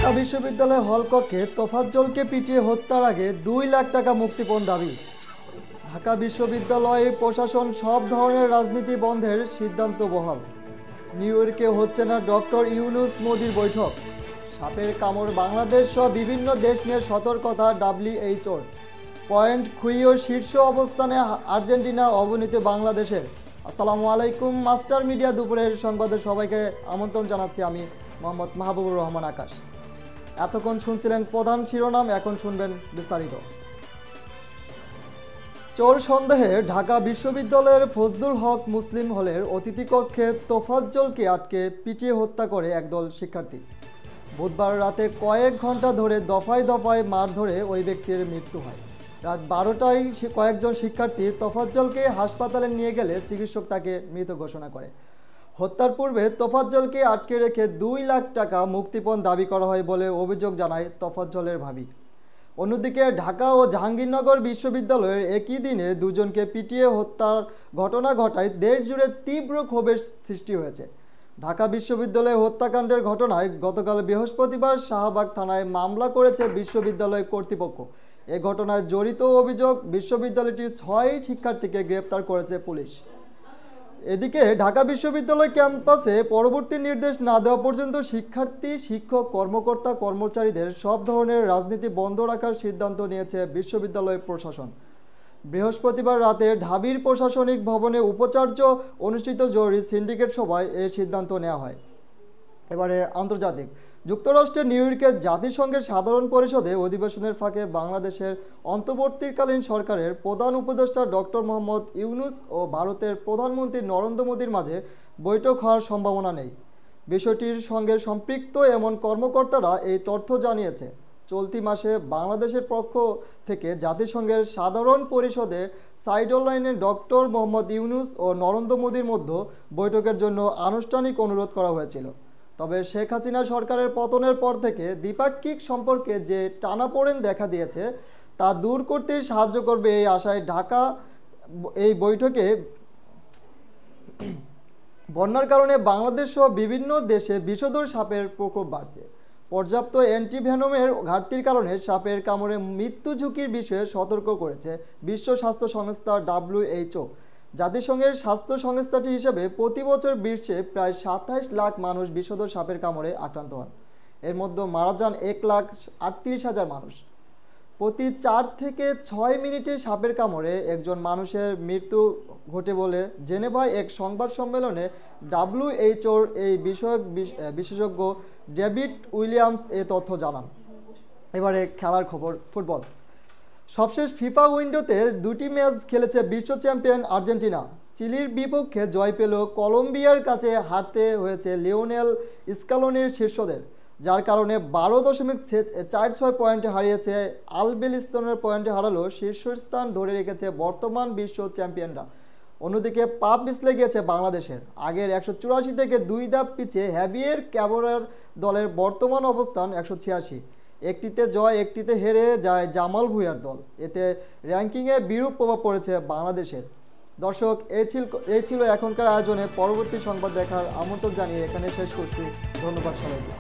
ঢাকা বিশ্ববিদ্যালয়ের হলকক্ষে তোফাজ্জলকে পিটিয়ে হত্যার আগে 2 লাখ টাকা মুক্তিপণ দাবি। ঢাকা বিশ্ববিদ্যালয়ে প্রশাসন সব ধরনের রাজনীতি বন্ধের সিদ্ধান্ত বহাল। নিউ ইয়র্কে হচ্ছে না ডক্টর ইউনূস মোদির বৈঠক। সাপের কামড় বাংলাদেশ সহ বিভিন্ন দেশ নিয়ে সতর্কতা WHO। পয়েন্ট খুইও শীর্ষ অবস্থানে আর্জেন্টিনা, অবনীত বাংলাদেশের। আসসালামু আলাইকুম, মাস্টার মিডিয়া দুপুরের সংবাদে সবাইকে আমন্ত্রণ জানাচ্ছি। আমি মোহাম্মদ মাহবুবুর রহমান আকাশ। এতক্ষণ শুনছিলেন প্রধান শিরোনাম, এখন শুনবেন বিস্তারিত। চোর সন্দেহে ঢাকা বিশ্ববিদ্যালয়ের ফজলুল হক মুসলিম হলের অতিথিকক্ষে তোফাজ্জলকে আটকে পিটিয়ে হত্যা করে একদল শিক্ষার্থী। বুধবার রাতে কয়েক ঘন্টা ধরে দফায় দফায় মার ধরে ওই ব্যক্তির মৃত্যু হয়। রাত 12টায় কয়েকজন শিক্ষার্থী তোফাজ্জলকে হাসপাতালে নিয়ে গেলে চিকিৎসক তাকে মৃত ঘোষণা করে। হত্যার পূর্বে তোফাজ্জলকে আটকে রেখে 2 লাখ টাকা মুক্তিপণ দাবি করা হয় বলে অভিযোগ জানায় তোফাজ্জলের ভাবি। অন্যদিকে ঢাকা ও জাহাঙ্গীরনগর বিশ্ববিদ্যালয়ের একই দিনে দুজনকে পিটিয়ে হত্যার ঘটনা ঘটায় দেশ জুড়ে তীব্র ক্ষোভের সৃষ্টি হয়েছে। ঢাকা বিশ্ববিদ্যালয়ে হত্যাকাণ্ডের ঘটনায় গতকাল বৃহস্পতিবার শাহবাগ থানায় মামলা করেছে বিশ্ববিদ্যালয় কর্তৃপক্ষ। এ ঘটনায় জড়িত অভিযোগ বিশ্ববিদ্যালয়টির 6 শিক্ষার্থীকে গ্রেপ্তার করেছে পুলিশ। এদিকে ঢাকা বিশ্ববিদ্যালয় ক্যাম্পাসে পরবর্তী নির্দেশ না দেওয়া পর্যন্ত শিক্ষার্থী, শিক্ষক, কর্মকর্তা, কর্মচারীদের সব ধরনের রাজনীতি বন্ধ রাখার সিদ্ধান্ত নিয়েছে বিশ্ববিদ্যালয় প্রশাসন। বৃহস্পতিবার রাতে ঢাবির প্রশাসনিক ভবনে উপাচার্য অনুষ্ঠিত জরুরি সিন্ডিকেট সভায় এই সিদ্ধান্ত নেওয়া হয়। এবারে আন্তর্জাতিক। যুক্তরাষ্ট্রের নিউ ইয়র্কের জাতিসংঘের সাধারণ পরিষদে অধিবেশনের ফাঁকে বাংলাদেশের অন্তর্বর্তীকালীন সরকারের প্রধান উপদেষ্টা ডক্টর মোহাম্মদ ইউনূস ও ভারতের প্রধানমন্ত্রী নরেন্দ্র মোদির মাঝে বৈঠক হওয়ার সম্ভাবনা নেই। বিষয়টির সঙ্গে সম্পৃক্ত এমন কর্মকর্তারা এই তথ্য জানিয়েছে। চলতি মাসে বাংলাদেশের পক্ষ থেকে জাতিসংঘের সাধারণ পরিষদে সাইডলাইনে ডক্টর মোহাম্মদ ইউনূস ও নরেন্দ্র মোদির মধ্যে বৈঠকের জন্য আনুষ্ঠানিক অনুরোধ করা হয়েছিল। তবে শেখ হাসিনা সরকারের পতনের পর থেকে দ্বিপাক্ষিক সম্পর্কে যে টানাপোড়েন দেখা দিয়েছে তা দূর করতে সাহায্য করবে এই আশায় ঢাকা এই বৈঠকে বন্যার কারণে বাংলাদেশ সহ বিভিন্ন দেশে বিষধর সাপের প্রকোপ বাড়ছে। পর্যাপ্ত অ্যান্টিভেনমের ঘাটতির কারণে সাপের কামড়ে মৃত্যু ঝুঁকির বিষয়ে সতর্ক করেছে বিশ্ব স্বাস্থ্য সংস্থা WHO। জাতিসংঘের স্বাস্থ্য সংস্থাটি হিসেবে প্রতি বছর বিশ্বে প্রায় 27 লাখ মানুষ বিষধর সাপের কামড়ে আক্রান্ত হন। এর মধ্যে মারা যান 1,38,000 মানুষ। প্রতি 4 থেকে 6 মিনিটে সাপের কামড়ে একজন মানুষের মৃত্যু ঘটে বলে জেনেভায় এক সংবাদ সম্মেলনে WHOর এই বিষয়ক বিশেষজ্ঞ ডেভিড উইলিয়ামস এ তথ্য জানান। এবারে খেলার খবর, ফুটবল। সবশেষ ফিফা উইন্ডোতে 2টি ম্যাচ খেলেছে বিশ্ব চ্যাম্পিয়ন আর্জেন্টিনা। চিলির বিপক্ষে জয় পেল কলম্বিয়ার কাছে হারতে হয়েছে লিওনেল স্কালোনির শীর্ষদের, যার কারণে 12.46 পয়েন্টে হারিয়েছে। আলবেলিস্তানের পয়েন্টে হারালো শীর্ষস্থান ধরে রেখেছে বর্তমান বিশ্ব চ্যাম্পিয়নরা। অন্যদিকে পা পিছলে গিয়েছে বাংলাদেশের। আগের 184 থেকে 2 ধাপ পিছিয়ে হ্যাভিয়ের ক্যাবোরার দলের বর্তমান অবস্থান 186। একটিতে জয়, একটিতে হেরে যায় জামাল ভুঁইয়ার দল। এতে র্যাঙ্কিংয়ে বিরূপ প্রভাব পড়েছে বাংলাদেশের। দর্শক, এই ছিল এখনকার আয়োজনে। পরবর্তী সংবাদ দেখার আমন্ত্রণ জানিয়ে এখানে শেষ করছি। ধন্যবাদ সবাইকে।